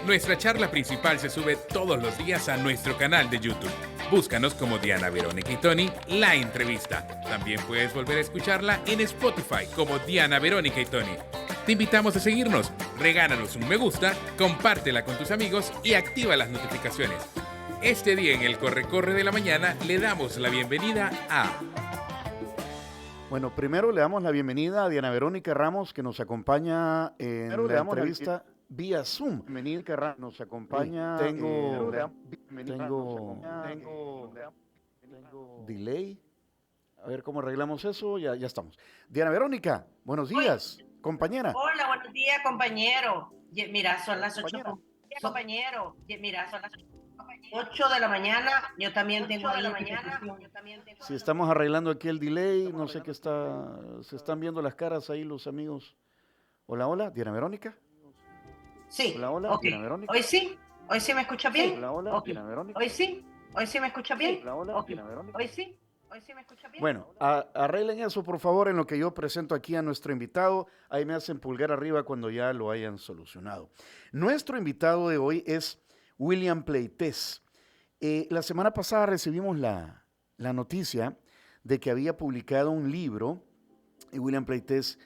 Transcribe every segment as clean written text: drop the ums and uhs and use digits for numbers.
Nuestra charla principal se sube todos los días a nuestro canal de YouTube. Búscanos como Diana, Verónica y Tony, la entrevista. También puedes volver a escucharla en Spotify como Diana, Verónica y Tony. Te invitamos a seguirnos, regálanos un me gusta, compártela con tus amigos y activa las notificaciones. Este día en el Corre-Corre de la Mañana le damos la bienvenida a... Bueno, primero le damos la bienvenida a Diana Verónica Ramos, que nos acompaña en la entrevista vía Zoom. Verónica Ramos nos acompaña. Tengo delay. A ver cómo arreglamos eso. Ya estamos. Diana Verónica, buenos días, compañera. Hola, buenos días, compañero. Mira, son las 8. Compañero, mira, son las 8 de la mañana. Yo también tengo de la mañana. Si estamos arreglando aquí el delay, no sé qué está. Se están viendo las caras ahí los amigos. Hola, Diana Verónica. Sí. Hola, Okay. Diana Verónica. Hoy sí me escucha bien. Hola, Okay. Diana Verónica. Hoy sí me escucha bien. Hola, Okay. Diana Verónica. Hoy sí me escucha bien. Bueno, arreglen eso por favor en lo que yo presento aquí a nuestro invitado. Ahí me hacen pulgar arriba cuando ya lo hayan solucionado. Nuestro invitado de hoy es William Pleitez. La semana pasada recibimos la noticia de que había publicado un libro. William Pleitez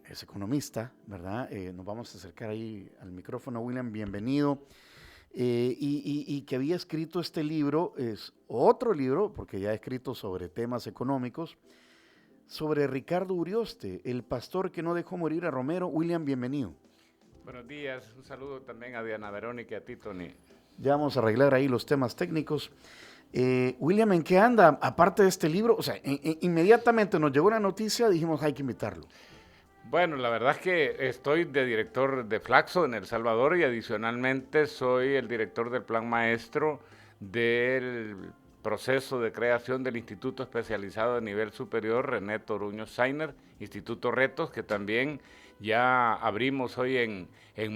es economista, ¿verdad? Nos vamos a acercar ahí al micrófono. William, bienvenido. Y que había escrito este libro, es otro libro, porque ya ha escrito sobre temas económicos, sobre Ricardo Urioste, el pastor que no dejó morir a Romero. William, bienvenido. Buenos días, un saludo también a Diana Verónica y a ti, Tony. Ya vamos a arreglar ahí los temas técnicos. William, ¿en qué anda? Aparte de este libro, o sea, inmediatamente nos llegó una noticia, dijimos hay que invitarlo. Bueno, la verdad es que estoy de director de Flaxo en El Salvador y adicionalmente soy el director del plan maestro del proceso de creación del Instituto Especializado de Nivel Superior René Toruño Sainer, Instituto Retos, que también ya abrimos hoy en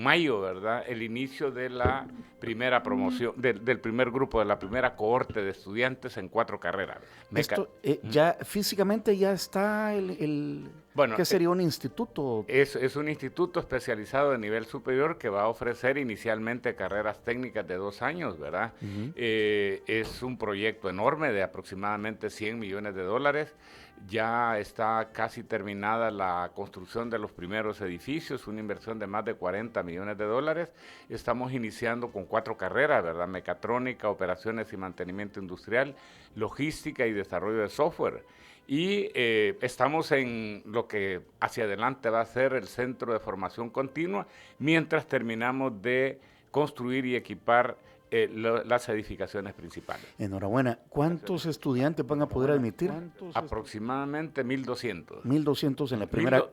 mayo, ¿verdad? El inicio de la primera promoción, del primer grupo, de la primera cohorte de estudiantes en 4 carreras. Ya físicamente ya está Bueno, ¿qué sería un instituto? Es un instituto especializado de nivel superior que va a ofrecer inicialmente carreras técnicas de 2 años, ¿verdad? Es un proyecto enorme de aproximadamente $100 millones. Ya está casi terminada la construcción de los primeros edificios, una inversión de más de $40 millones. Estamos iniciando con 4 carreras, ¿verdad? Mecatrónica, operaciones y mantenimiento industrial, logística y desarrollo de software. Y estamos en lo que hacia adelante va a ser el Centro de Formación Continua, mientras terminamos de construir y equipar las edificaciones principales. Enhorabuena. ¿Cuántos estudiantes van a poder admitir? Aproximadamente 1,200. 1,200 en la primera.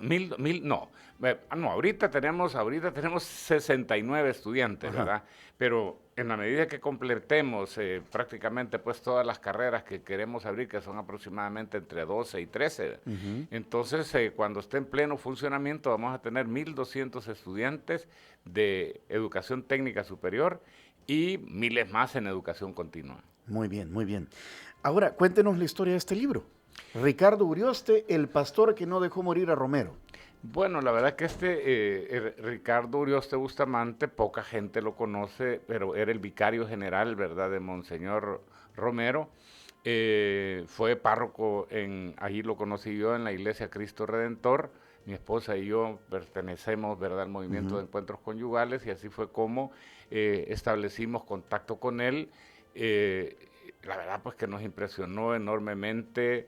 Ahorita tenemos 69 estudiantes, Ajá. ¿verdad? Pero en la medida que completemos prácticamente pues todas las carreras que queremos abrir, que son aproximadamente entre 12 y 13, entonces cuando esté en pleno funcionamiento vamos a tener 1,200 estudiantes de educación técnica superior y miles más en educación continua. Muy bien, muy bien. Ahora, cuéntenos la historia de este libro. Ricardo Urioste, el pastor que no dejó morir a Romero. Bueno, la verdad que Ricardo Urioste Bustamante, poca gente lo conoce, pero era el vicario general, ¿verdad?, de Monseñor Romero. Fue párroco, allí lo conocí yo, en la Iglesia Cristo Redentor. Mi esposa y yo pertenecemos, ¿verdad?, al movimiento de encuentros conyugales y así fue como establecimos contacto con él. La verdad pues que nos impresionó enormemente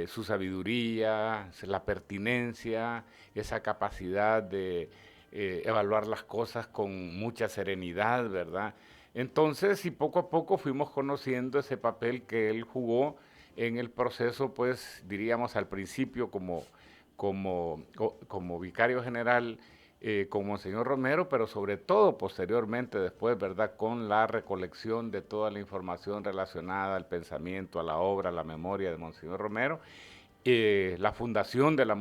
su sabiduría, la pertinencia, esa capacidad de evaluar las cosas con mucha serenidad, ¿verdad? Entonces, y poco a poco fuimos conociendo ese papel que él jugó en el proceso, pues diríamos al principio como vicario general con Monseñor Romero, pero sobre todo posteriormente después, ¿verdad?, con la recolección de toda la información relacionada al pensamiento, a la obra, a la memoria de Monseñor Romero, la fundación de la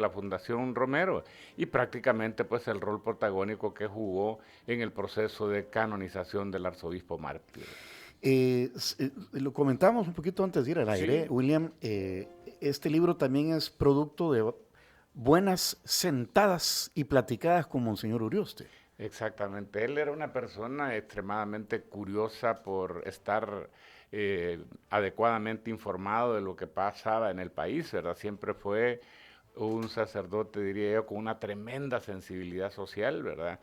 Fundación Romero y prácticamente pues el rol protagónico que jugó en el proceso de canonización del arzobispo mártir. Lo comentamos un poquito antes de ir al aire, sí. William, este libro también es producto de buenas sentadas y platicadas con Monseñor Urioste. Exactamente. Él era una persona extremadamente curiosa por estar adecuadamente informado de lo que pasaba en el país, ¿verdad? Siempre fue un sacerdote, diría yo, con una tremenda sensibilidad social, ¿verdad?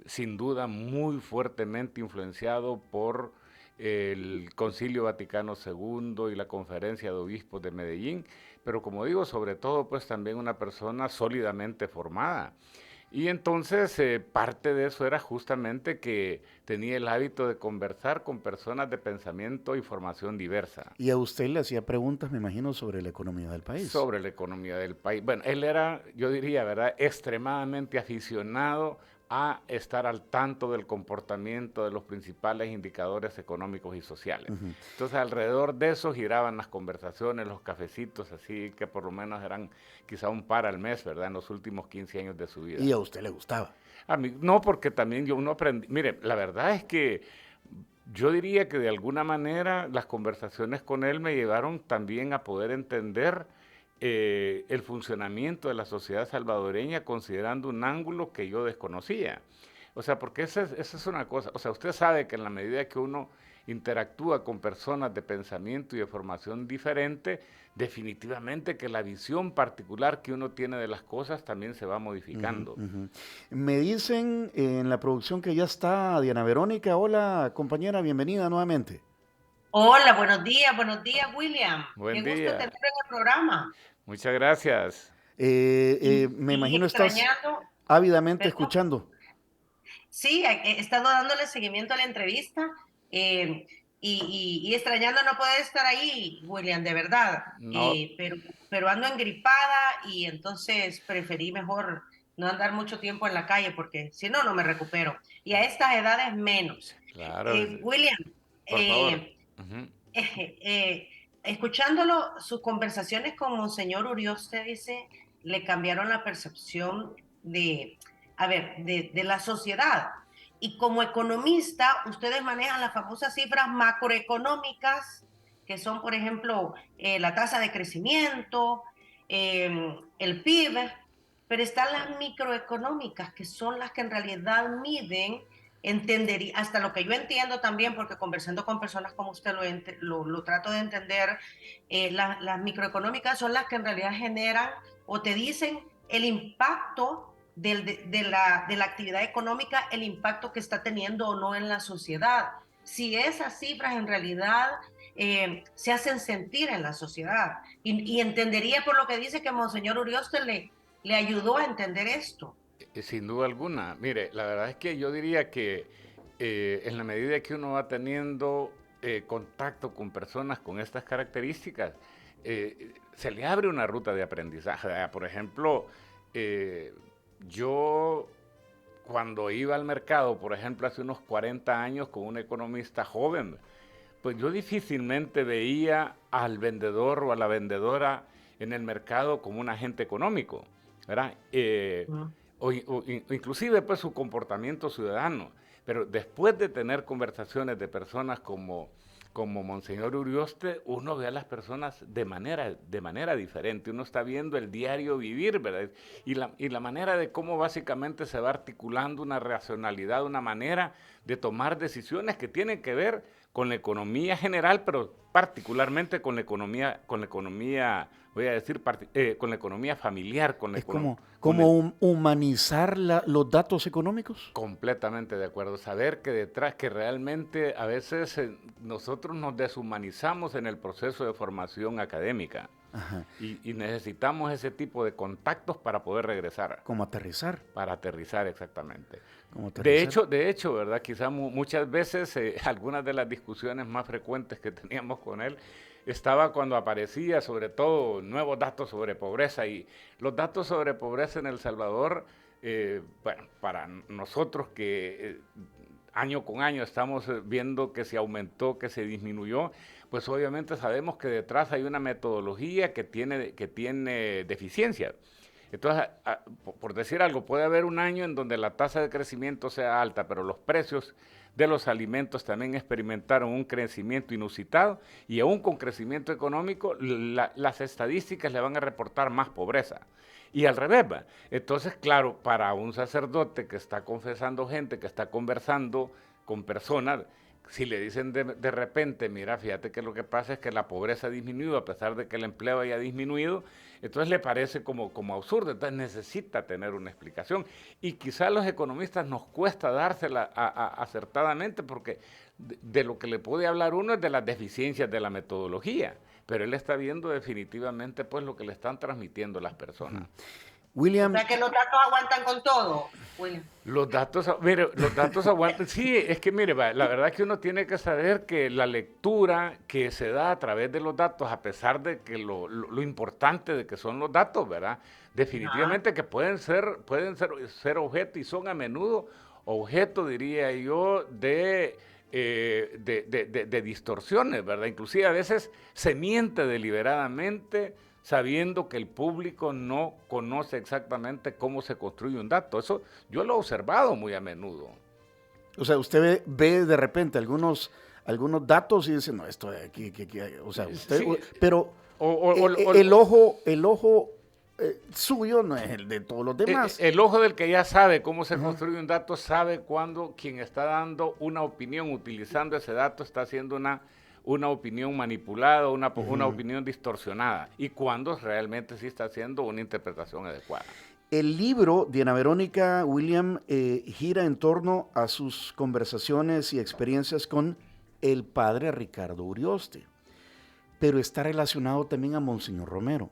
Sin duda muy fuertemente influenciado por el Concilio Vaticano II y la Conferencia de Obispos de Medellín, pero como digo, sobre todo, pues también una persona sólidamente formada. Y entonces parte de eso era justamente que tenía el hábito de conversar con personas de pensamiento y formación diversa. Y a usted le hacía preguntas, me imagino, sobre la economía del país. Sobre la economía del país. Bueno, él era, yo diría, ¿verdad?, extremadamente aficionado a estar al tanto del comportamiento de los principales indicadores económicos y sociales. Ujú. Entonces, alrededor de eso giraban las conversaciones, los cafecitos, así que por lo menos eran quizá un par al mes, ¿verdad?, en los últimos 15 años de su vida. Y a usted le gustaba. A mí, no, porque también uno aprendí, mire, la verdad es que yo diría que de alguna manera las conversaciones con él me llevaron también a poder entender el funcionamiento de la sociedad salvadoreña considerando un ángulo que yo desconocía. O sea, porque esa es una cosa, o sea, usted sabe que en la medida que uno interactúa con personas de pensamiento y de formación diferente, definitivamente que la visión particular que uno tiene de las cosas también se va modificando. Ujú. Me dicen en la producción que ya está Diana Verónica. Hola, compañera, bienvenida nuevamente. Hola, buenos días, William. Qué Buen gusto día, tenerlo en el programa. muchas gracias. Me Y imagino estás extrañando, ávidamente perdón. escuchando. Sí, he estado dándole seguimiento a la entrevista eh, y extrañando no poder estar ahí, William, de verdad. No, Pero ando engripada y entonces preferí mejor no andar mucho tiempo en la calle porque si no, no me recupero. Y a estas edades menos. claro, William, por favor. eh, Ujú. escuchándolo, sus conversaciones con Monseñor Urioste, dice, le cambiaron la percepción de, a ver, de la sociedad. Y como economista, ustedes manejan las famosas cifras macroeconómicas, que son, por ejemplo, la tasa de crecimiento, el PIB, pero están las microeconómicas, que son las que en realidad miden entendería, hasta lo que yo entiendo también, porque conversando con personas como usted lo trato de entender, las microeconómicas son las que en realidad generan o te dicen el impacto de la actividad económica, el impacto que está teniendo o no en la sociedad. Si esas cifras en realidad se hacen sentir en la sociedad. Y entendería por lo que dice que Monseñor Urioste le ayudó a entender esto. Sin duda alguna. Mire, la verdad es que yo diría que en la medida que uno va teniendo contacto con personas con estas características, se le abre una ruta de aprendizaje. Por ejemplo, eh, yo cuando iba al mercado, por ejemplo, hace unos 40 años con un economista joven, pues yo difícilmente veía al vendedor o a la vendedora en el mercado como un agente económico, ¿verdad? Mm. O inclusive pues su comportamiento ciudadano. Pero después de tener conversaciones de personas como Monseñor Urioste, uno ve a las personas de manera diferente. Uno está viendo el diario vivir, ¿verdad? Y la manera de cómo básicamente se va articulando una racionalidad, una manera de tomar decisiones que tienen que ver con la economía general, pero particularmente con la economía, voy a decir, con la economía familiar, con la Es economía. como humanizar los datos económicos. Completamente de acuerdo. Saber que detrás, que realmente a veces nosotros nos deshumanizamos en el proceso de formación académica Ajá. y necesitamos ese tipo de contactos para poder regresar, Como aterrizar. para aterrizar exactamente. Como aterrizar. De hecho, ¿verdad? Quizás muchas veces algunas de las discusiones más frecuentes que teníamos con él estaba cuando aparecía sobre todo nuevos datos sobre pobreza y los datos sobre pobreza en El Salvador, bueno, para nosotros que año con año estamos viendo que se aumentó, que se disminuyó, pues obviamente sabemos que detrás hay una metodología que tiene deficiencias. Entonces, por decir algo, puede haber un año en donde la tasa de crecimiento sea alta, pero los precios de los alimentos también experimentaron un crecimiento inusitado y aún con crecimiento económico, las estadísticas le van a reportar más pobreza. Y al revés, ¿va? Entonces, claro, para un sacerdote que está confesando gente, que está conversando con personas, si le dicen de repente, mira, fíjate que lo que pasa es que la pobreza ha disminuido a pesar de que el empleo haya disminuido, entonces le parece como absurdo, entonces necesita tener una explicación. Y quizá a los economistas nos cuesta dársela acertadamente porque de lo que le puede hablar uno es de las deficiencias de la metodología, pero él está viendo definitivamente pues lo que le están transmitiendo las personas. William. O sea que los datos aguantan con todo, William. Los datos aguantan. Sí, es que mire, la verdad es que uno tiene que saber que la lectura que se da a través de los datos, a pesar de que lo importante de que son los datos, ¿verdad? Definitivamente que pueden ser objeto y son a menudo objeto, diría yo, de distorsiones, ¿verdad? Inclusive a veces se miente deliberadamente sabiendo que el público no conoce exactamente cómo se construye un dato. Eso yo lo he observado muy a menudo. O sea, usted ve de repente algunos datos y dice, no, esto de aquí, o sea, usted, sí. Pero el ojo suyo no es el de todos los demás. El ojo del que ya sabe cómo se construye un dato sabe cuando quien está dando una opinión utilizando ese dato está haciendo una opinión manipulada, una opinión distorsionada, y cuando realmente sí está haciendo una interpretación adecuada. El libro, Diana Verónica, William, gira en torno a sus conversaciones y experiencias con el padre Ricardo Urioste, pero está relacionado también a Monseñor Romero.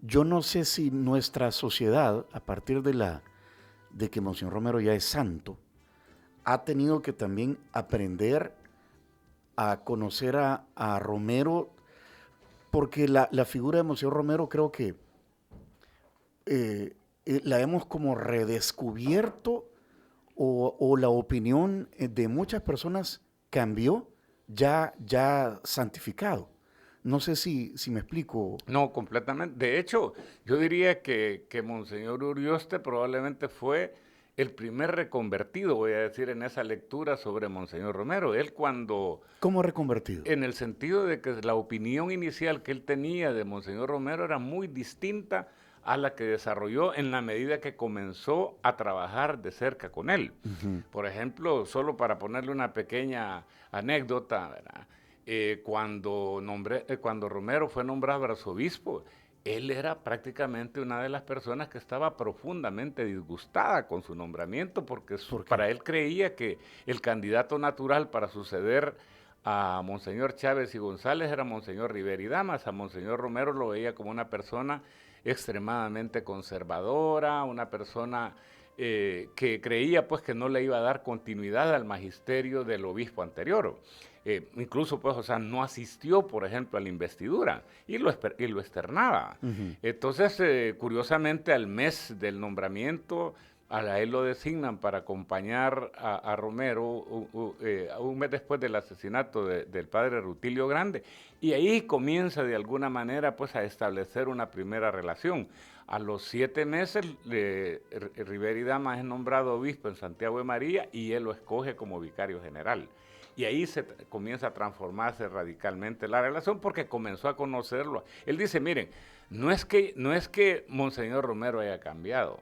Yo no sé si nuestra sociedad, a partir de que Monseñor Romero ya es santo, ha tenido que también aprender a conocer a Romero, porque la figura de Monseñor Romero creo que la hemos como redescubierto o la opinión de muchas personas cambió ya santificado. No sé si me explico. No, completamente. De hecho, yo diría que Monseñor Urioste probablemente fue el primer reconvertido, voy a decir, en esa lectura sobre Monseñor Romero. Él cuando... ¿Cómo reconvertido? En el sentido de que la opinión inicial que él tenía de Monseñor Romero era muy distinta a la que desarrolló en la medida que comenzó a trabajar de cerca con él. Por ejemplo, solo para ponerle una pequeña anécdota, ¿verdad? Cuando Romero fue nombrado arzobispo, él era prácticamente una de las personas que estaba profundamente disgustada con su nombramiento porque para él creía que el candidato natural para suceder a Monseñor Chávez y González era Monseñor Rivera y Damas. A Monseñor Romero lo veía como una persona extremadamente conservadora, una persona que creía pues que no le iba a dar continuidad al magisterio del obispo anterior. Incluso pues, o sea, no asistió, por ejemplo, a la investidura y lo externaba. Entonces, curiosamente, al mes del nombramiento, a él lo designan para acompañar a Romero un mes después del asesinato del padre Rutilio Grande, y ahí comienza de alguna manera pues a establecer una primera relación. A los 7 meses, Rivera y Damas es nombrado obispo en Santiago de María y él lo escoge como vicario general. Y ahí se comienza a transformarse radicalmente la relación porque comenzó a conocerlo. Él dice, miren, no es que Monseñor Romero haya cambiado.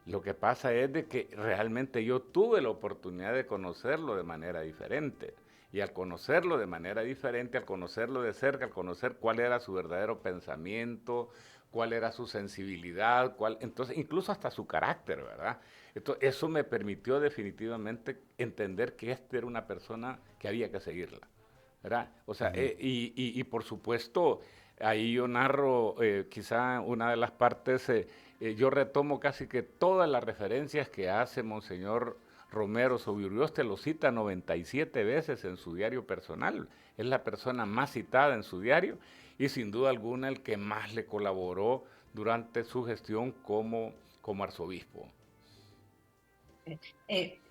Lo que pasa es de que realmente yo tuve la oportunidad de conocerlo de manera diferente. Y al conocerlo de manera diferente, al conocerlo de cerca, al conocer cuál era su verdadero pensamiento, cuál era su sensibilidad, entonces incluso hasta su carácter, ¿verdad? Entonces, eso me permitió definitivamente entender que esta era una persona que había que seguirla, ¿verdad? O sea, y por supuesto, ahí yo narro quizá una de las partes, yo retomo casi que todas las referencias que hace Monseñor Romero sobre Urioste, lo cita 97 veces en su diario personal, es la persona más citada en su diario y sin duda alguna el que más le colaboró durante su gestión como arzobispo.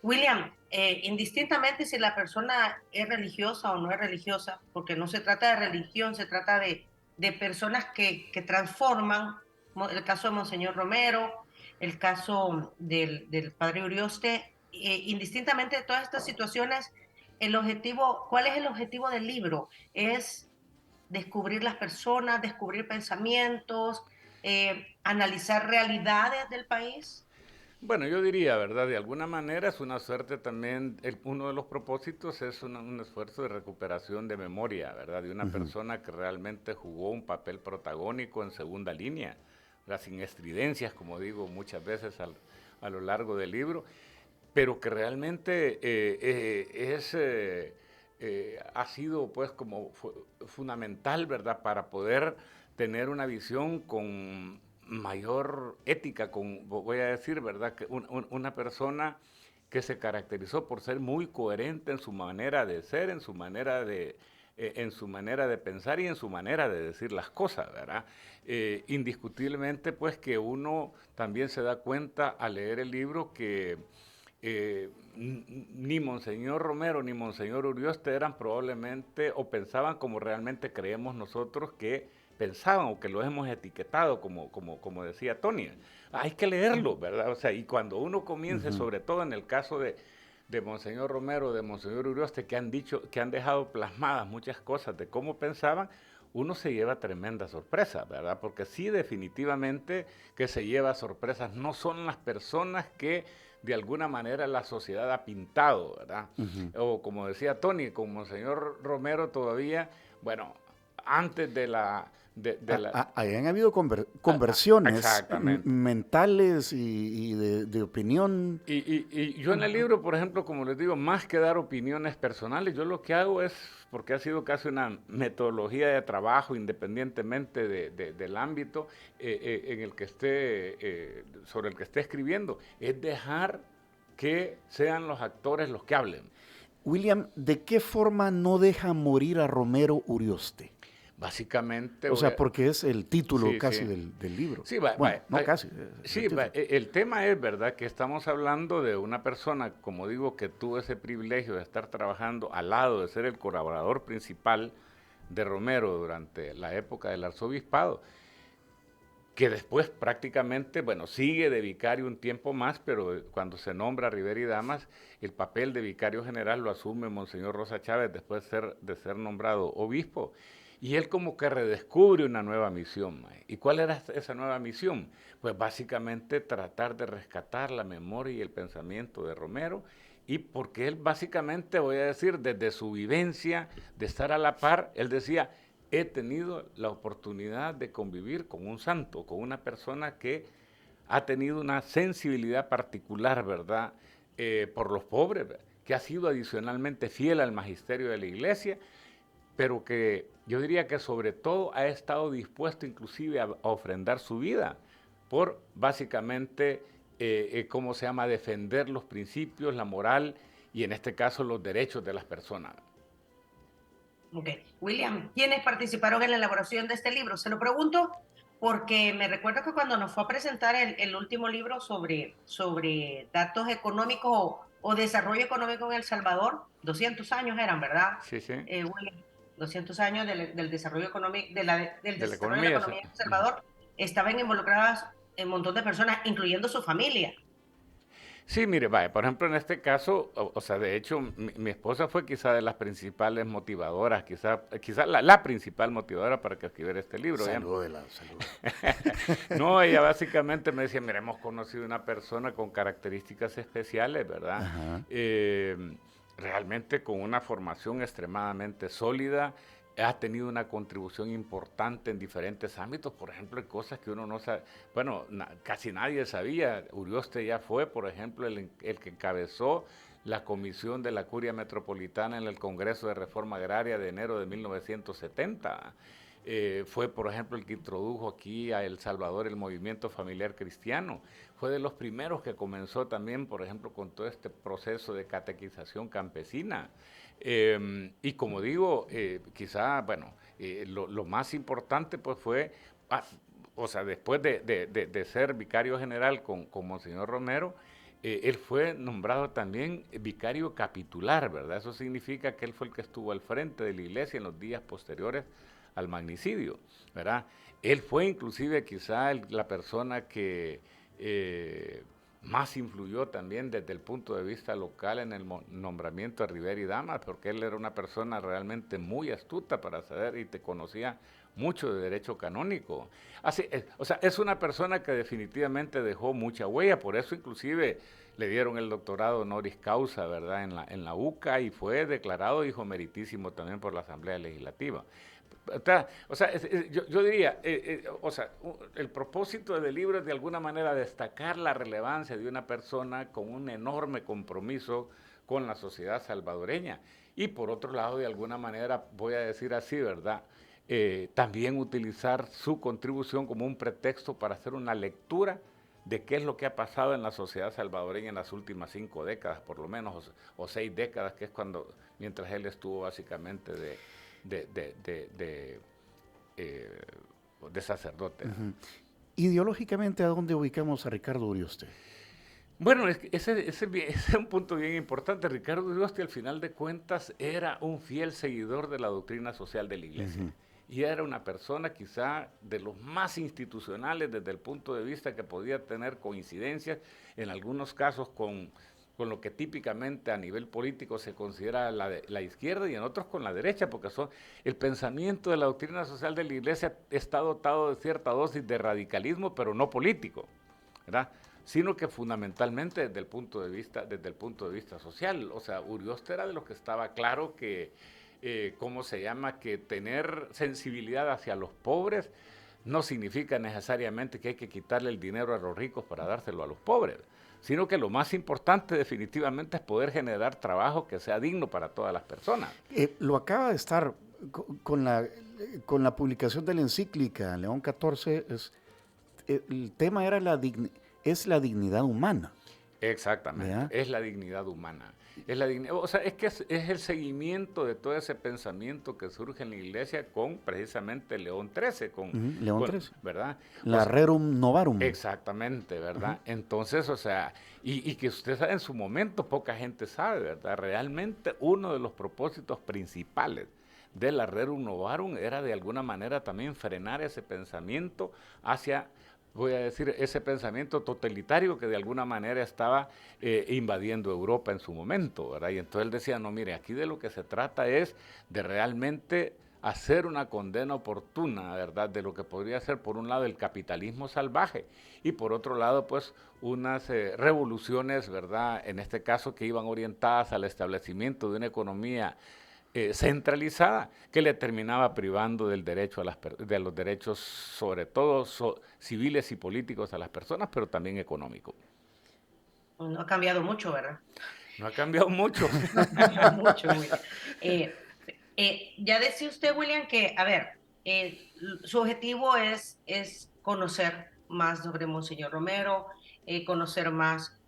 William, indistintamente si la persona es religiosa o no es religiosa, porque no se trata de religión, se trata de personas que transforman el caso de Monseñor Romero, el caso del padre Urioste, indistintamente de todas estas situaciones, ¿cuál es el objetivo del libro? Es descubrir las personas, descubrir pensamientos, analizar realidades del país. Bueno, yo diría, ¿verdad? De alguna manera es una suerte también, uno de los propósitos es un esfuerzo de recuperación de memoria, ¿verdad? De una persona que realmente jugó un papel protagónico en segunda línea, ¿verdad? Sin estridencias, como digo muchas veces a lo largo del libro, pero que realmente ha sido pues como fundamental, ¿verdad? Para poder tener una visión con mayor ética, voy a decir, ¿verdad? Que una persona que se caracterizó por ser muy coherente en su manera de ser, en su manera de pensar y en su manera de decir las cosas, ¿verdad? Indiscutiblemente, pues que uno también se da cuenta al leer el libro que ni Monseñor Romero ni Monseñor Urioste eran probablemente o pensaban como realmente creemos nosotros que pensaban o que lo hemos etiquetado como decía Tony. Hay que leerlo, ¿verdad? O sea, y cuando uno comience, sobre todo en el caso de Monseñor Romero, de Monseñor Urioste, que han dejado plasmadas muchas cosas de cómo pensaban, uno se lleva tremenda sorpresa, ¿verdad? Porque sí, definitivamente que se lleva sorpresas, no son las personas que de alguna manera la sociedad ha pintado, ¿verdad? O como decía Tony, con Monseñor Romero todavía, bueno, antes de la... Han habido conversiones exactamente. mentales y de opinión. Y yo en el libro, por ejemplo, como les digo, más que dar opiniones personales, yo lo que hago es, porque ha sido casi una metodología de trabajo independientemente del ámbito en el que sobre el que esté escribiendo, es dejar que sean los actores los que hablen. William, ¿de qué forma no deja morir a Romero Urioste? Básicamente... O sea, porque es el título sí, casi sí. del libro. Sí, no casi. Sí, el tema es, ¿verdad?, que estamos hablando de una persona, como digo, que tuvo ese privilegio de estar trabajando al lado, de ser el colaborador principal de Romero durante la época del arzobispado, que después prácticamente, bueno, sigue de vicario un tiempo más, pero cuando se nombra Rivera y Damas, el papel de vicario general lo asume Monseñor Rosa Chávez después de ser nombrado obispo. Y él como que redescubre una nueva misión. ¿Y cuál era esa nueva misión? Pues básicamente tratar de rescatar la memoria y el pensamiento de Romero, y porque él básicamente, voy a decir, desde su vivencia de estar a la par, él decía, he tenido la oportunidad de convivir con un santo, con una persona que ha tenido una sensibilidad particular, ¿verdad?, por los pobres, que ha sido adicionalmente fiel al magisterio de la Iglesia, pero que yo diría que sobre todo ha estado dispuesto inclusive a ofrendar su vida por básicamente, ¿cómo se llama?, defender los principios, la moral y en este caso los derechos de las personas. Ok. William, ¿quiénes participaron en la elaboración de este libro? Se lo pregunto porque me recuerdo que cuando nos fue a presentar el último libro sobre datos económicos o desarrollo económico en El Salvador, 200 años eran, ¿verdad? Sí, sí. William, 200 años del desarrollo económico, del De la desarrollo de la economía. economía en El Salvador, estaban involucradas un montón de personas, incluyendo su familia. Sí, mire, vaya, por ejemplo, en este caso, o sea, de hecho, mi esposa fue quizá de las principales motivadoras, quizá la principal motivadora para que escribiera este libro. Salud. No, ella básicamente me decía, mira, hemos conocido una persona con características especiales, ¿verdad? Realmente con una formación extremadamente sólida, ha tenido una contribución importante en diferentes ámbitos, por ejemplo, en cosas que uno no sabe, bueno, casi nadie sabía. Urioste ya fue, por ejemplo, el que encabezó la comisión de la Curia Metropolitana en el Congreso de Reforma Agraria de enero de 1970. Fue, por ejemplo, el que introdujo aquí a El Salvador el movimiento familiar cristiano. Fue de los primeros que comenzó también, por ejemplo, con todo este proceso de catequización campesina. Y como digo, quizá, bueno, lo más importante pues fue, o sea, después de ser vicario general con Monseñor Romero, él fue nombrado también vicario capitular, ¿verdad? Eso significa que él fue el que estuvo al frente de la iglesia en los días posteriores al magnicidio, ¿verdad? Él fue inclusive quizá la persona que más influyó también desde el punto de vista local en el nombramiento de Rivera y Damas, porque él era una persona realmente muy astuta para saber y te conocía mucho de derecho canónico. Así, o sea, es una persona que definitivamente dejó mucha huella, por eso inclusive le dieron el doctorado honoris causa, ¿verdad?, en la UCA, y fue declarado hijo meritísimo también por la Asamblea Legislativa. O sea, yo diría, o sea, el propósito del libro es de alguna manera destacar la relevancia de una persona con un enorme compromiso con la sociedad salvadoreña. Y por otro lado, de alguna manera, voy a decir así, ¿verdad?, también utilizar su contribución como un pretexto para hacer una lectura de qué es lo que ha pasado en la sociedad salvadoreña en las últimas 5 décadas, por lo menos, o 6 décadas, que es mientras él estuvo básicamente de sacerdote. Uh-huh. Ideológicamente, ¿a dónde ubicamos a Ricardo Urioste? Bueno, ese es un punto bien importante. Ricardo Urioste, al final de cuentas, era un fiel seguidor de la doctrina social de la Iglesia. Uh-huh. Y era una persona quizá de los más institucionales desde el punto de vista que podía tener coincidencias, en algunos casos con lo que típicamente a nivel político se considera la izquierda, y en otros con la derecha, porque el pensamiento de la doctrina social de la Iglesia está dotado de cierta dosis de radicalismo, pero no político, ¿verdad?, sino que fundamentalmente desde el punto de vista social. O sea, Urioste era de los que estaba claro que que tener sensibilidad hacia los pobres no significa necesariamente que hay que quitarle el dinero a los ricos para dárselo a los pobres, sino que lo más importante definitivamente es poder generar trabajo que sea digno para todas las personas. Lo acaba de estar con la publicación de la encíclica León XIV, el tema era la dignidad humana. Exactamente, ¿verdad? Es la dignidad humana. O sea, es que es el seguimiento de todo ese pensamiento que surge en la Iglesia con precisamente León XIII. León XIII. ¿Verdad? La Rerum Novarum. Exactamente, ¿verdad? Entonces, o sea, y que usted sabe, en su momento poca gente sabe, ¿verdad? Realmente uno de los propósitos principales de la Rerum Novarum era de alguna manera también frenar ese pensamiento hacia, voy a decir, ese pensamiento totalitario que de alguna manera estaba invadiendo Europa en su momento, ¿verdad? Y entonces él decía, no, mire, aquí de lo que se trata es de realmente hacer una condena oportuna, ¿verdad?, de lo que podría ser, por un lado, el capitalismo salvaje, y por otro lado, pues, unas revoluciones, ¿verdad?, en este caso que iban orientadas al establecimiento de una economía centralizada, que le terminaba privando del derecho de los derechos, sobre todo civiles y políticos a las personas, pero también económicos. No ha cambiado mucho, ¿verdad? No ha cambiado mucho. No ha cambiado mucho, William. Ya decía usted, William, que, a ver, su objetivo es conocer más sobre Monseñor Romero, conocer más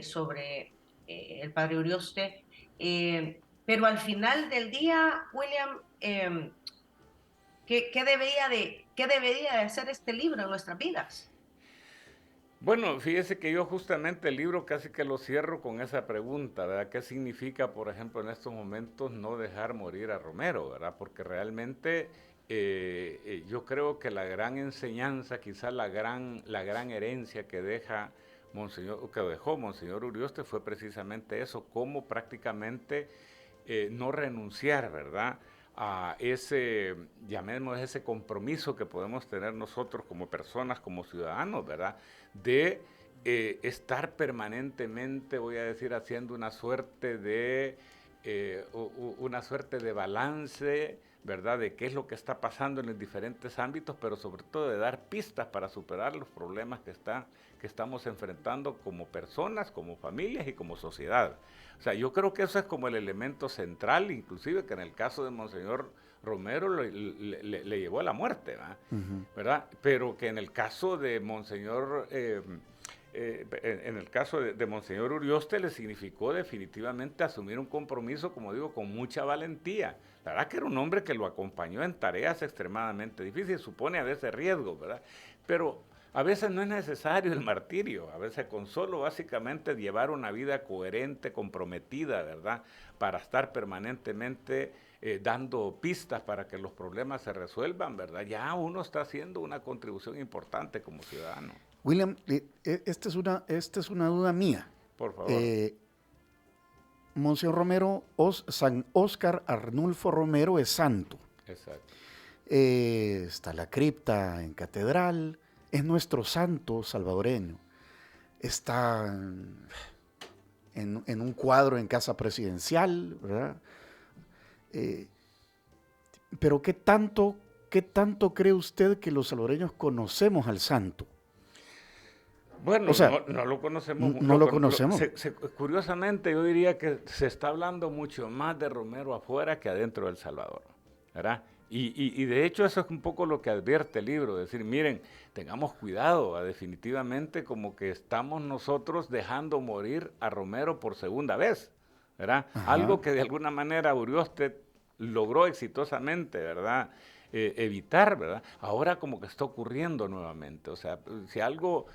sobre el padre Urioste, pero al final del día, William, ¿qué debería de hacer este libro en nuestras vidas? Bueno, fíjese que yo justamente el libro casi que lo cierro con esa pregunta, ¿verdad? ¿Qué significa, por ejemplo, en estos momentos no dejar morir a Romero, ¿verdad? Porque realmente yo creo que la gran enseñanza, quizás la gran herencia que dejó Monseñor Urioste fue precisamente eso, cómo prácticamente no renunciar, ¿verdad?, a ese compromiso que podemos tener nosotros como personas, como ciudadanos, ¿verdad?, de estar permanentemente, voy a decir, haciendo una suerte de balance, ¿verdad?, de qué es lo que está pasando en los diferentes ámbitos, pero sobre todo de dar pistas para superar los problemas que estamos enfrentando como personas, como familias y como sociedad. O sea, yo creo que eso es como el elemento central, inclusive que en el caso de Monseñor Romero le llevó a la muerte, ¿verdad? Pero que en el caso de Monseñor Monseñor Urioste le significó definitivamente asumir un compromiso, como digo, con mucha valentía. La verdad que era un hombre que lo acompañó en tareas extremadamente difíciles, supone a veces riesgos, ¿verdad? Pero a veces no es necesario el martirio, a veces con solo básicamente llevar una vida coherente, comprometida, ¿verdad?, para estar permanentemente dando pistas para que los problemas se resuelvan, ¿verdad? Ya uno está haciendo una contribución importante como ciudadano. William, esta es una duda mía. Por favor. Monseñor Romero, San Óscar Arnulfo Romero es santo. Exacto. Está la cripta en catedral, es nuestro santo salvadoreño. Está en un cuadro en casa presidencial, ¿verdad? Pero ¿qué tanto cree usted que los salvadoreños conocemos al santo? Bueno, o sea, no lo conocemos. No lo conocemos. Curiosamente, yo diría que se está hablando mucho más de Romero afuera que adentro de El Salvador, ¿verdad? Y de hecho eso es un poco lo que advierte el libro, decir, miren, tengamos cuidado, definitivamente como que estamos nosotros dejando morir a Romero por segunda vez, ¿verdad? Ajá. Algo que de alguna manera Urioste logró exitosamente, ¿verdad? Evitar, ¿verdad? Ahora como que está ocurriendo nuevamente, o sea, si algo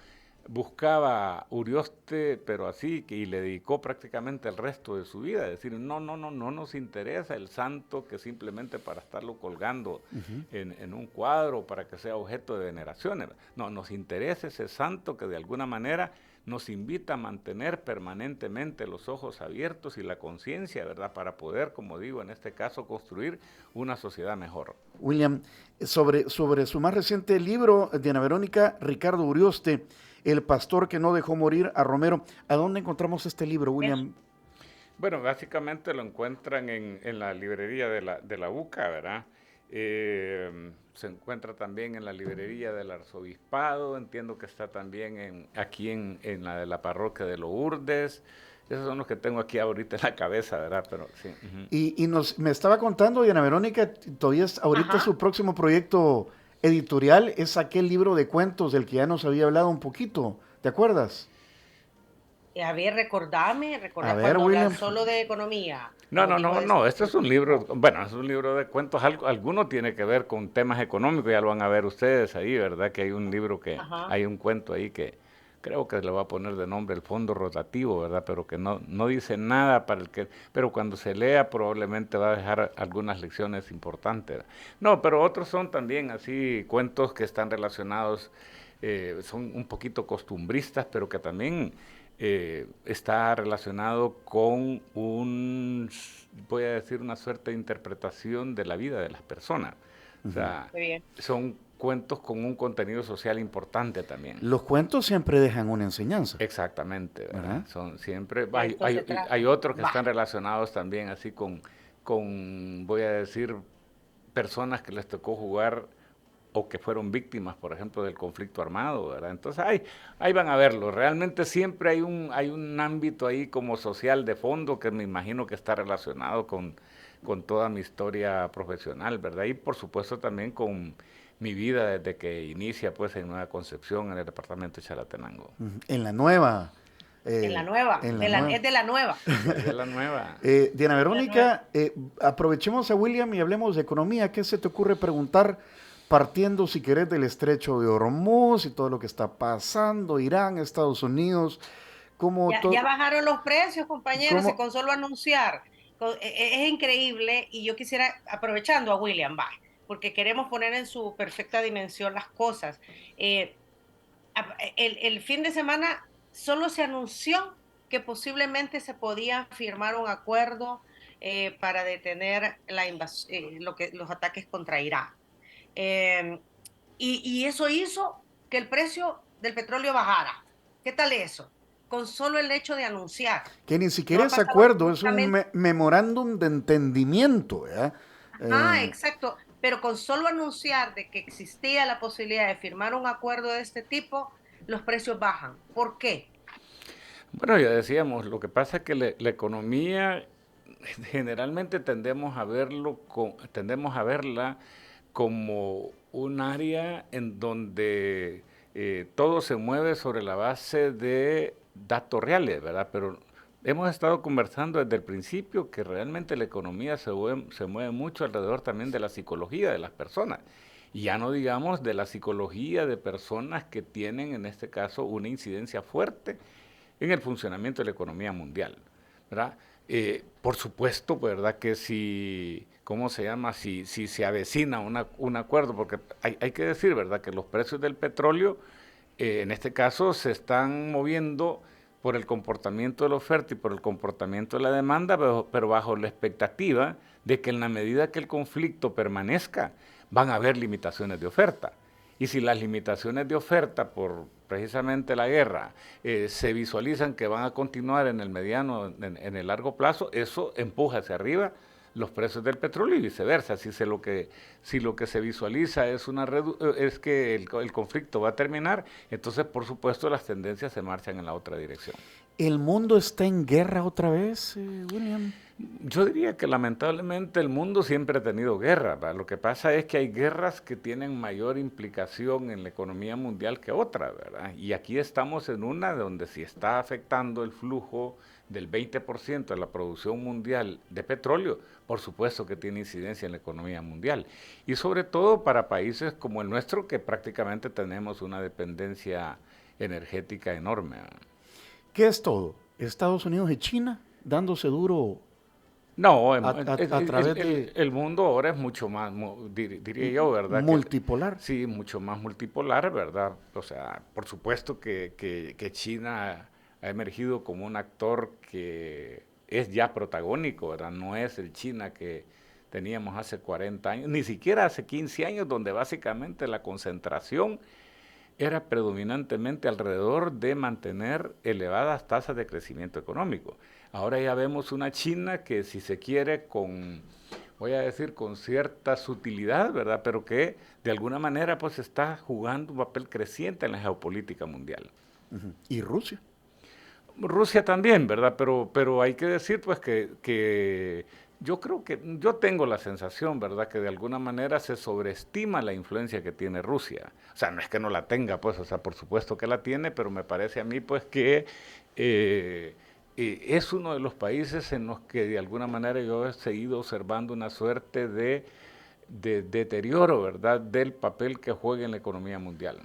buscaba Urioste, pero así, y le dedicó prácticamente el resto de su vida, decir, no nos interesa el santo que simplemente para estarlo colgando en un cuadro, para que sea objeto de veneraciones. No, nos interesa ese santo que de alguna manera nos invita a mantener permanentemente los ojos abiertos y la conciencia, ¿verdad? Para poder, como digo, en este caso, construir una sociedad mejor. William, sobre su más reciente libro, Diana Verónica, Ricardo Urioste, El pastor que no dejó morir a Romero. ¿A dónde encontramos este libro, William? Bueno, básicamente lo encuentran en la librería de la UCA, ¿verdad? Se encuentra también en la librería del Arzobispado, entiendo que está también aquí en la de la parroquia de Lourdes. Esos son los que tengo aquí ahorita en la cabeza, ¿verdad? Pero sí. Y me estaba contando, Diana Verónica, todavía ahorita su próximo proyecto editorial es aquel libro de cuentos del que ya nos había hablado un poquito, ¿te acuerdas? A ver, recordame ver, cuando William. hablan solo de economía. No, este es un libro, bueno, es un libro de cuentos, alguno tiene que ver con temas económicos, ya lo van a ver ustedes ahí, ¿verdad? Que hay un libro hay un cuento ahí que creo que le va a poner de nombre El Fondo Rotativo, ¿verdad? Pero que no dice nada pero cuando se lea probablemente va a dejar algunas lecciones importantes. No, pero otros son también así cuentos que están relacionados, son un poquito costumbristas, pero que también está relacionado con voy a decir, una suerte de interpretación de la vida de las personas. O sea, son cuentos con un contenido social importante también. Los cuentos siempre dejan una enseñanza. Exactamente, ¿verdad? Son siempre, Entonces, hay otros que están relacionados también así con, voy a decir, personas que les tocó jugar o que fueron víctimas, por ejemplo, del conflicto armado, ¿verdad? Entonces ahí van a verlo. Realmente siempre hay un ámbito ahí como social de fondo que me imagino que está relacionado con toda mi historia profesional, ¿verdad? Y por supuesto también con mi vida desde que inicia pues en Nueva Concepción, en el departamento de Chalatenango. En la nueva. Es de la nueva. Es de la nueva. Diana Verónica, aprovechemos a William y hablemos de economía. ¿Qué se te ocurre preguntar partiendo, si querés, del estrecho de Hormuz y todo lo que está pasando, Irán, Estados Unidos? Ya bajaron los precios, compañeros, y con solo anunciar. Es increíble, y yo quisiera, aprovechando a William, porque queremos poner en su perfecta dimensión las cosas. El fin de semana solo se anunció que posiblemente se podía firmar un acuerdo para detener los ataques contra Irán. Y eso hizo que el precio del petróleo bajara. ¿Qué tal eso? Con solo el hecho de anunciar. Que ni siquiera es acuerdo, es un memorándum de entendimiento, ¿verdad? Exacto. Pero con solo anunciar de que existía la posibilidad de firmar un acuerdo de este tipo, los precios bajan. ¿Por qué? Bueno, ya decíamos, lo que pasa es que la economía generalmente tendemos a verla como un área en donde todo se mueve sobre la base de datos reales, ¿verdad? Pero hemos estado conversando desde el principio que realmente la economía se mueve mucho alrededor también de la psicología de las personas. Y ya no digamos de la psicología de personas que tienen, en este caso, una incidencia fuerte en el funcionamiento de la economía mundial, ¿verdad? Por supuesto, ¿verdad? Que si, ¿cómo se llama? Si se avecina un acuerdo, porque hay que decir, ¿verdad? Que los precios del petróleo, en este caso, se están moviendo por el comportamiento de la oferta y por el comportamiento de la demanda, pero bajo la expectativa de que en la medida que el conflicto permanezca, van a haber limitaciones de oferta. Y si las limitaciones de oferta por precisamente la guerra se visualizan que van a continuar en el mediano, en el largo plazo, eso empuja hacia arriba los precios del petróleo y viceversa. Si lo que se visualiza es que el conflicto va a terminar, entonces por supuesto las tendencias se marchan en la otra dirección. ¿El mundo está en guerra otra vez, William? Yo diría que lamentablemente el mundo siempre ha tenido guerra, ¿verdad? Lo que pasa es que hay guerras que tienen mayor implicación en la economía mundial que otras, ¿verdad? Y aquí estamos en una donde si está afectando el flujo del 20% de la producción mundial de petróleo, por supuesto que tiene incidencia en la economía mundial. Y sobre todo para países como el nuestro, que prácticamente tenemos una dependencia energética enorme, ¿verdad? ¿Qué es todo? ¿Estados Unidos y China dándose duro? No, través de el mundo ahora es mucho más, diría yo, ¿verdad? multipolar. Sí, mucho más multipolar, ¿verdad? O sea, por supuesto que China ha emergido como un actor que es ya protagónico, ¿verdad? No es el China que teníamos hace 40 años, ni siquiera hace 15 años, donde básicamente la concentración era predominantemente alrededor de mantener elevadas tasas de crecimiento económico. Ahora ya vemos una China que, si se quiere, voy a decir, con cierta sutilidad, ¿verdad? Pero que de alguna manera pues está jugando un papel creciente en la geopolítica mundial. ¿Y Rusia? Rusia también, ¿verdad? Pero hay que decir pues que yo creo que, yo tengo la sensación, ¿verdad?, que de alguna manera se sobreestima la influencia que tiene Rusia. O sea, no es que no la tenga, pues, o sea, por supuesto que la tiene, pero me parece a mí, pues, que es uno de los países en los que de alguna manera yo he seguido observando una suerte de deterioro, ¿verdad?, del papel que juega en la economía mundial.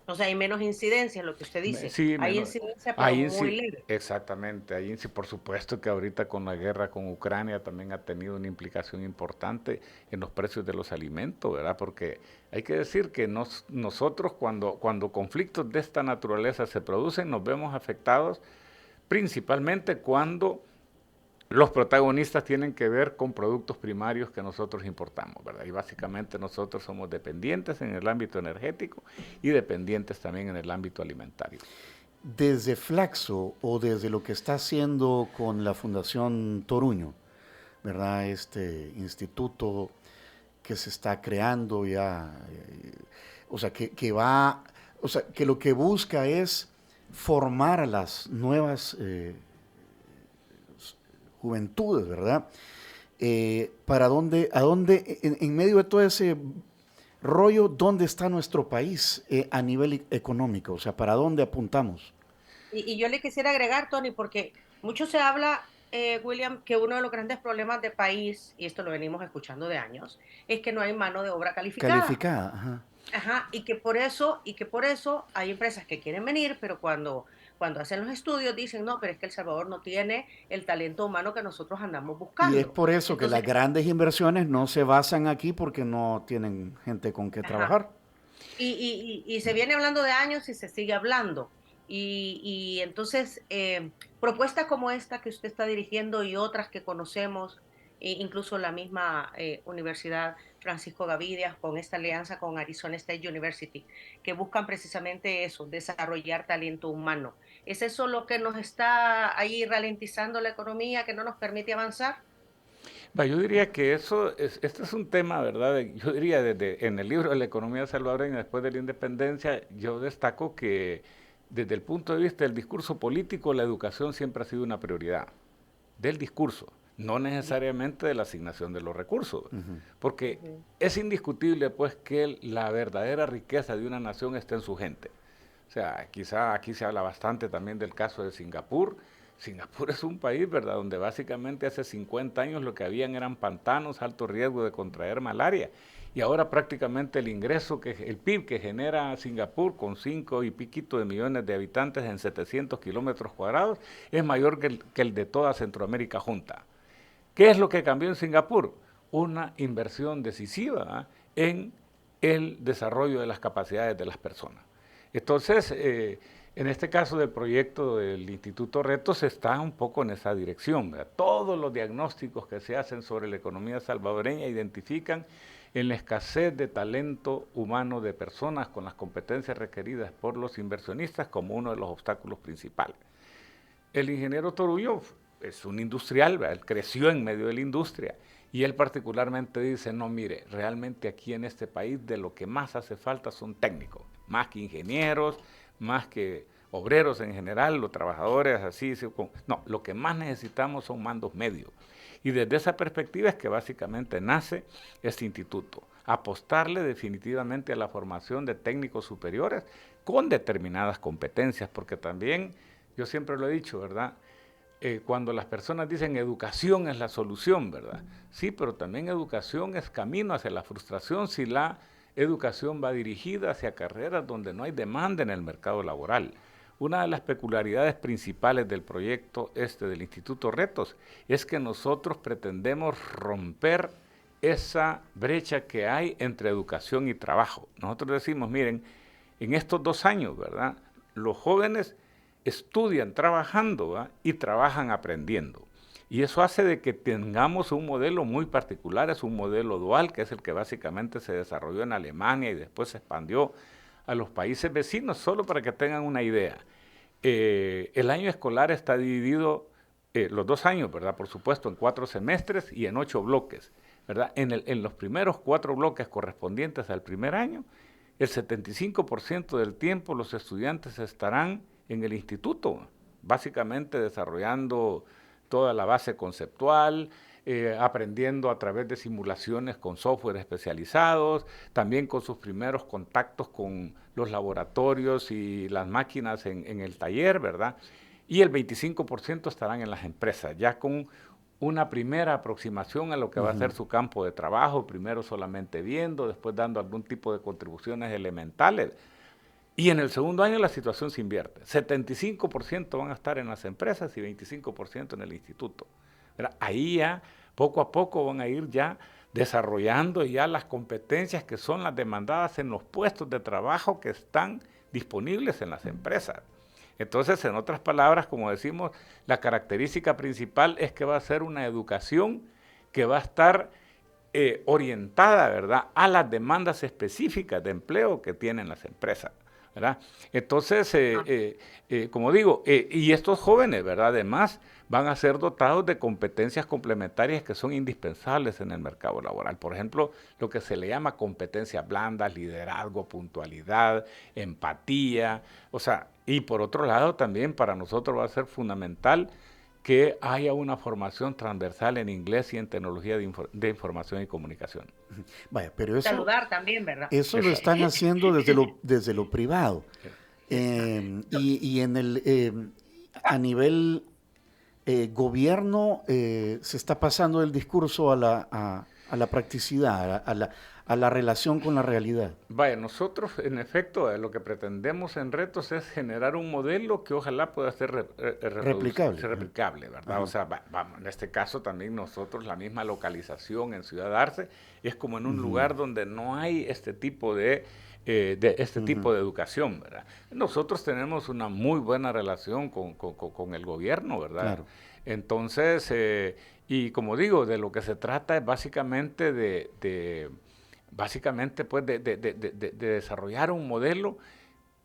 O sea, hay menos incidencia, lo que usted dice. Sí, Hay incidencia, pero muy leve. exactamente. Ahí sí, por supuesto que ahorita con la guerra con Ucrania también ha tenido una implicación importante en los precios de los alimentos, ¿verdad? Porque hay que decir que nosotros cuando conflictos de esta naturaleza se producen, nos vemos afectados principalmente cuando los protagonistas tienen que ver con productos primarios que nosotros importamos, ¿verdad? Y básicamente nosotros somos dependientes en el ámbito energético y dependientes también en el ámbito alimentario. Desde Flaxo o desde lo que está haciendo con la Fundación Toruño, ¿verdad? Este instituto que se está creando ya, o sea, que lo que busca es formar a las nuevas juventudes, ¿verdad? ¿A dónde, en medio de todo ese rollo, dónde está nuestro país a nivel económico? O sea, ¿para dónde apuntamos? Y yo le quisiera agregar, Tony, porque mucho se habla, William, que uno de los grandes problemas del país, y esto lo venimos escuchando de años, es que no hay mano de obra calificada. Calificada, ajá. Ajá, y que por eso hay empresas que quieren venir, pero cuando hacen los estudios dicen, no, pero es que El Salvador no tiene el talento humano que nosotros andamos buscando. Y es por eso que Entonces, las grandes inversiones no se basan aquí porque no tienen gente con que trabajar. Y se viene hablando de años y se sigue hablando. Y entonces, propuestas como esta que usted está dirigiendo y otras que conocemos, incluso la misma Universidad Francisco Gavidia, con esta alianza con Arizona State University, que buscan precisamente eso, desarrollar talento humano. ¿Es eso lo que nos está ahí ralentizando la economía, que no nos permite avanzar? Yo diría que este es un tema, ¿verdad? Yo diría en el libro de la economía salvadoreña después de la independencia, yo destaco que desde el punto de vista del discurso político, la educación siempre ha sido una prioridad del discurso, no necesariamente de la asignación de los recursos, porque es indiscutible pues que la verdadera riqueza de una nación está en su gente. O sea, quizá aquí se habla bastante también del caso de Singapur. Singapur es un país, ¿verdad?, donde básicamente hace 50 años lo que habían eran pantanos, alto riesgo de contraer malaria. y ahora prácticamente el PIB que genera Singapur con 5 y piquito de millones de habitantes en 700 kilómetros cuadrados es mayor que el de toda Centroamérica junta. ¿Qué es lo que cambió en Singapur? Una inversión decisiva en el desarrollo de las capacidades de las personas. Entonces, en este caso del proyecto del Instituto Retos está un poco en esa dirección, ¿verdad? Todos los diagnósticos que se hacen sobre la economía salvadoreña identifican en la escasez de talento humano de personas con las competencias requeridas por los inversionistas como uno de los obstáculos principales. El ingeniero Torullo es un industrial, ¿verdad? Él creció en medio de la industria y él particularmente dice, no, mire, realmente aquí en este país de lo que más hace falta son técnicos, más que ingenieros, más que obreros en general, los trabajadores así, no, lo que más necesitamos son mandos medios. Y desde esa perspectiva es que básicamente nace este instituto, apostarle definitivamente a la formación de técnicos superiores con determinadas competencias, porque también, yo siempre lo he dicho, ¿verdad?, cuando las personas dicen educación es la solución, ¿verdad? Sí, pero también educación es camino hacia la frustración si la educación va dirigida hacia carreras donde no hay demanda en el mercado laboral. Una de las peculiaridades principales del proyecto del Instituto Retos es que nosotros pretendemos romper esa brecha que hay entre educación y trabajo. Nosotros decimos, miren, en estos 2 años, ¿verdad?, los jóvenes estudian trabajando, ¿va?, y trabajan aprendiendo. Y eso hace de que tengamos un modelo muy particular, es un modelo dual, que es el que básicamente se desarrolló en Alemania y después se expandió a los países vecinos, solo para que tengan una idea. El año escolar está dividido, los 2 años, ¿verdad?, por supuesto, en 4 semestres y en 8 bloques, ¿verdad? En los primeros 4 bloques correspondientes al primer año, el 75% del tiempo los estudiantes estarán en el instituto, básicamente desarrollando toda la base conceptual, aprendiendo a través de simulaciones con software especializados, también con sus primeros contactos con los laboratorios y las máquinas en el taller, ¿verdad? Y el 25% estarán en las empresas, ya con una primera aproximación a lo que va a ser su campo de trabajo, primero solamente viendo, después dando algún tipo de contribuciones elementales. Y en el segundo año la situación se invierte. 75% van a estar en las empresas y 25% en el instituto. ¿Verdad? Ahí ya, poco a poco, van a ir ya desarrollando ya las competencias que son las demandadas en los puestos de trabajo que están disponibles en las empresas. Entonces, en otras palabras, como decimos, la característica principal es que va a ser una educación que va a estar orientada, ¿verdad?, a las demandas específicas de empleo que tienen las empresas, ¿verdad? Entonces, como digo, y estos jóvenes, ¿verdad?, además van a ser dotados de competencias complementarias que son indispensables en el mercado laboral. Por ejemplo, lo que se le llama competencias blandas, liderazgo, puntualidad, empatía, o sea, y por otro lado también para nosotros va a ser fundamental que haya una formación transversal en inglés y en tecnología de información y comunicación. Vaya, pero eso, Saludar también, ¿verdad? eso lo están haciendo desde lo privado. Y en a nivel gobierno se está pasando el discurso a la practicidad, a la relación con la realidad. Vaya, nosotros en efecto lo que pretendemos en Retos es generar un modelo que ojalá pueda ser replicable, ¿verdad? O sea, vamos, en este caso también nosotros la misma localización en Ciudad Arce es como en un lugar donde no hay este tipo de tipo de educación, ¿verdad? Nosotros tenemos una muy buena relación con el gobierno, ¿verdad? Claro. Entonces, y como digo, de lo que se trata es básicamente de desarrollar un modelo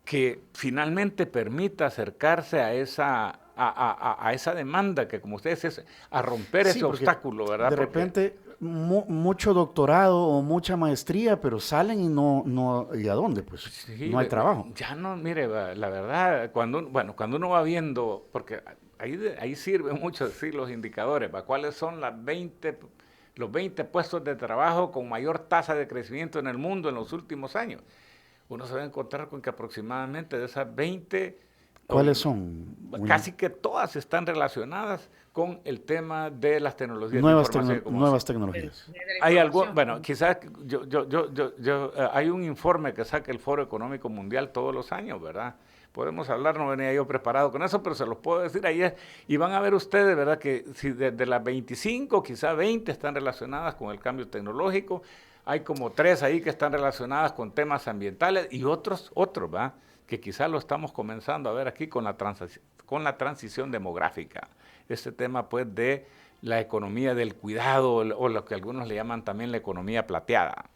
que finalmente permita acercarse a esa demanda que, como ustedes dicen, a romper ese obstáculo, ¿verdad? De repente, mucho doctorado o mucha maestría, pero salen y no ¿y a dónde? Pues sí, no hay trabajo. Ya no, mire, la verdad, cuando uno va viendo, porque ahí sirve mucho decir los indicadores, ¿cuáles son los 20 puestos de trabajo con mayor tasa de crecimiento en el mundo en los últimos años? Uno se va a encontrar con que aproximadamente de esas 20, ¿Cuáles son? Casi que todas están relacionadas con el tema de las tecnologías de Nuevas, información y comunicación. nuevas tecnologías. Hay algo, bueno, quizás hay un informe que saca el Foro Económico Mundial todos los años, ¿verdad? Podemos hablar, no venía yo preparado con eso, pero se los puedo decir ahí. Y van a ver ustedes, ¿verdad? Que si de las 25, quizás 20 están relacionadas con el cambio tecnológico. Hay como 3 ahí que están relacionadas con temas ambientales y otros, ¿verdad? Que quizás lo estamos comenzando a ver aquí con la transición demográfica. Este tema, pues, de la economía del cuidado, o lo que algunos le llaman también la economía plateada.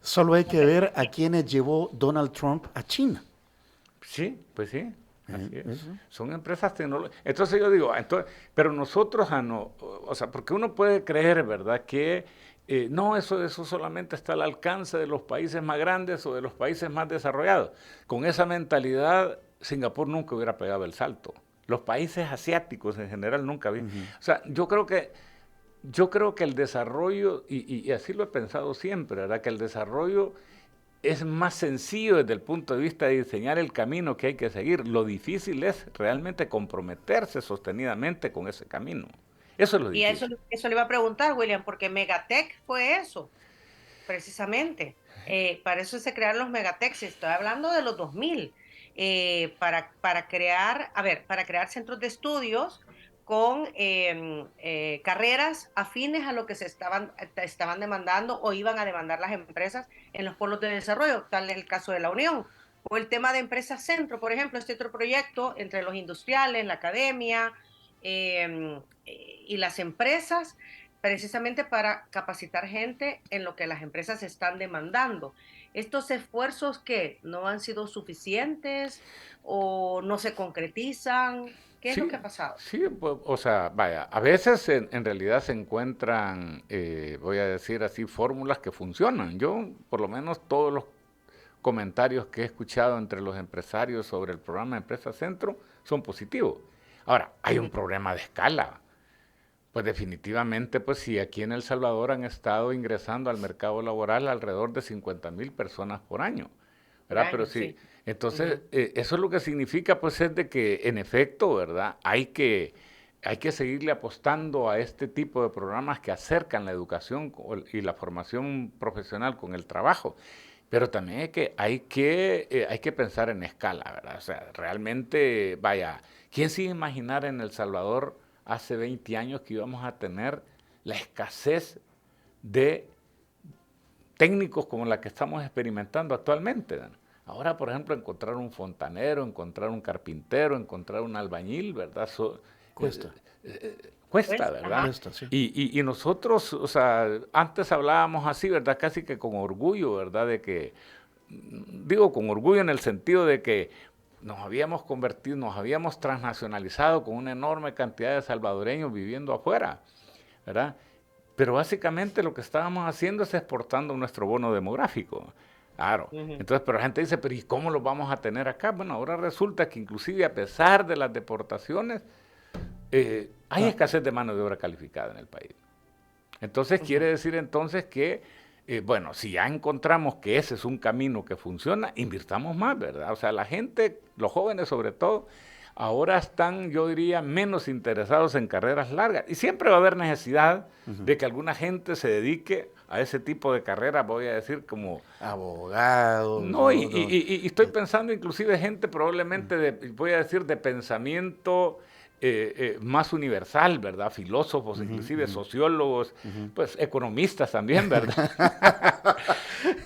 Solo hay que ver a quienes llevó Donald Trump a China. Sí, pues sí, así es. Son empresas tecnológicas. Entonces yo digo, pero nosotros, o sea, porque uno puede creer, ¿verdad?, que no, eso solamente está al alcance de los países más grandes o de los países más desarrollados. Con esa mentalidad, Singapur nunca hubiera pegado el salto. Los países asiáticos en general nunca vi. O sea, yo creo que el desarrollo, y así lo he pensado siempre, ¿verdad?, que el desarrollo es más sencillo desde el punto de vista de diseñar el camino que hay que seguir. Lo difícil es realmente comprometerse sostenidamente con ese camino. Eso es lo difícil. Y eso le iba a preguntar, William, porque Megatech fue eso, precisamente. Para eso se crearon los Megatechs. Estoy hablando de los 2000, para crear centros de estudios con carreras afines a lo que se estaban demandando o iban a demandar las empresas en los polos de desarrollo, tal es el caso de la Unión. O el tema de Empresas Centro, por ejemplo, este otro proyecto entre los industriales, la academia y las empresas, precisamente para capacitar gente en lo que las empresas están demandando. ¿Estos esfuerzos que no han sido suficientes o no se concretizan? ¿Qué es lo que ha pasado? Sí, pues, o sea, vaya, a veces en realidad se encuentran, voy a decir así, fórmulas que funcionan. Yo, por lo menos, todos los comentarios que he escuchado entre los empresarios sobre el programa Empresa Centro son positivos. Ahora, hay un problema de escala. Pues definitivamente, pues si aquí en El Salvador han estado ingresando al mercado laboral alrededor de 50,000 personas por año, ¿verdad? Pero sí. Entonces, eso lo que significa, pues, es de que, en efecto, ¿verdad?, hay que seguirle apostando a este tipo de programas que acercan la educación y la formación profesional con el trabajo. Pero también hay que pensar en escala, ¿verdad? O sea, realmente, vaya, ¿quién se iba a imaginar en El Salvador hace 20 años que íbamos a tener la escasez de técnicos como la que estamos experimentando actualmente, ¿verdad? Ahora, por ejemplo, encontrar un fontanero, encontrar un carpintero, encontrar un albañil, ¿verdad? Cuesta, ¿verdad? Cuesta, sí. Y nosotros, o sea, antes hablábamos así, ¿verdad? Casi que con orgullo, ¿verdad? De que, digo con orgullo en el sentido de que nos habíamos transnacionalizado con una enorme cantidad de salvadoreños viviendo afuera, ¿verdad? Pero básicamente lo que estábamos haciendo es exportando nuestro bono demográfico. Claro. Entonces, pero la gente dice, pero ¿y cómo los vamos a tener acá? Bueno, ahora resulta que inclusive a pesar de las deportaciones, hay escasez de mano de obra calificada en el país. Entonces, quiere decir entonces que, bueno, si ya encontramos que ese es un camino que funciona, invirtamos más, ¿verdad? O sea, la gente, los jóvenes sobre todo, ahora están, yo diría, menos interesados en carreras largas. Y siempre va a haber necesidad de que alguna gente se dedique a ese tipo de carreras, voy a decir, como abogado. No, y estoy pensando inclusive gente probablemente, voy a decir, de pensamiento más universal, ¿verdad? Filósofos, inclusive sociólogos, pues economistas también, ¿verdad?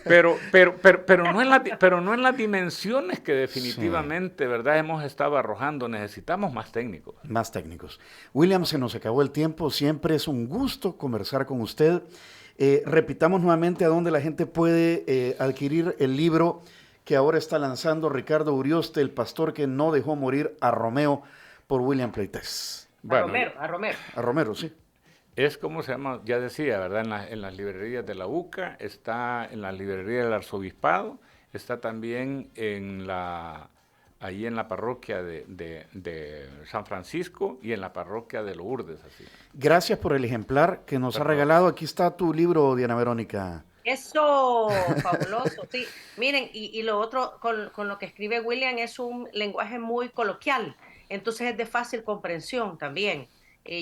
pero no en las dimensiones que definitivamente, ¿verdad?, hemos estado arrojando. Necesitamos más técnicos. Más técnicos. William, se nos acabó el tiempo. Siempre es un gusto conversar con usted. Repitamos nuevamente a dónde la gente puede adquirir el libro que ahora está lanzando Ricardo Urioste, El pastor que no dejó morir a Romeo, por William Pleites. Bueno, a Romero, sí. Es como se llama, ya decía, ¿verdad? En las librerías de la UCA, está en la librería del Arzobispado, está también ahí en la parroquia de San Francisco y en la parroquia de Lourdes. Así. Gracias por el ejemplar que nos ha regalado. Aquí está tu libro, Diana Verónica. Eso, fabuloso, sí. Miren, y lo otro con lo que escribe William es un lenguaje muy coloquial, entonces es de fácil comprensión también.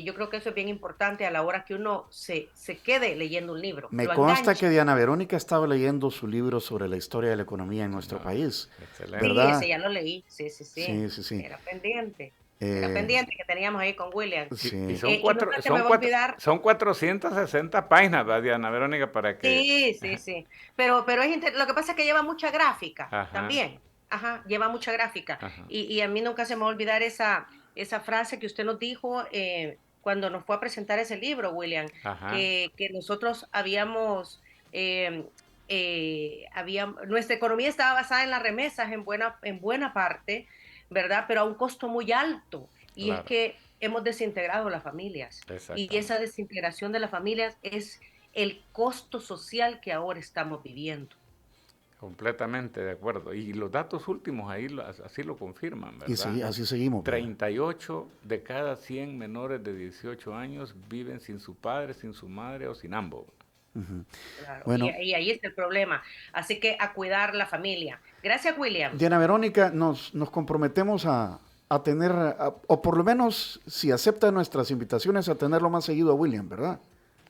Yo creo que eso es bien importante a la hora que uno se quede leyendo un libro, Me lo consta enganche. que Diana Verónica estaba leyendo su libro sobre la historia de la economía en nuestro país, Excelente. Sí, ¿verdad? ese ya lo leí, sí, sí, sí. Sí, sí, sí. Era Eh, pendiente que teníamos ahí con William. sí. Y son Y nunca se me va a olvidar. son 460 páginas, ¿verdad, Diana Verónica, para que... Sí, sí, sí. Pero lo que pasa es que lleva mucha gráfica Ajá, también. Ajá, lleva mucha gráfica. ajá, Y a mí nunca se me va a olvidar esa frase que usted nos dijo cuando nos fue a presentar ese libro, William, ajá, que nosotros eh, nuestra economía estaba basada en las remesas en buena parte, ¿verdad? Pero a un costo muy alto. Y es claro, que hemos desintegrado las familias. Y esa exactamente. desintegración de las familias es el costo social que ahora estamos viviendo. Completamente de acuerdo. Y los datos últimos ahí así lo confirman, Y ¿verdad? así seguimos. ¿Verdad? 38 de cada 100 menores de 18 años viven sin su padre, sin su madre o sin ambos. Ujú. Claro. Bueno, Y ahí está el problema. Así que a cuidar la familia. Gracias, William. Diana Verónica, nos comprometemos a tener, o por lo menos, si acepta nuestras invitaciones, a tenerlo más seguido a William, ¿verdad?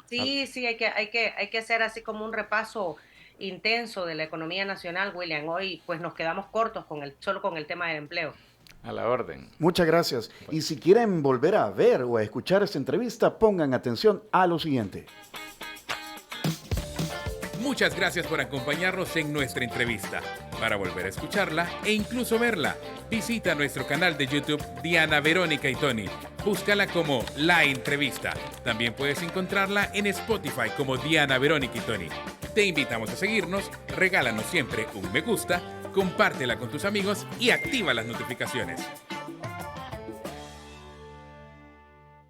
Sí, sí, hay que hacer así como un repaso intenso de la economía nacional, William. Hoy pues nos quedamos cortos solo con el tema del empleo. A la orden. Muchas gracias. Y si quieren volver a ver o a escuchar esta entrevista, pongan atención a lo siguiente. Muchas gracias por acompañarnos en nuestra entrevista. Para volver a escucharla e incluso verla, visita nuestro canal de YouTube Diana Verónica y Tony. Búscala como La Entrevista. También puedes encontrarla en Spotify como Diana Verónica y Tony. Te invitamos a seguirnos, regálanos siempre un me gusta, compártela con tus amigos y activa las notificaciones.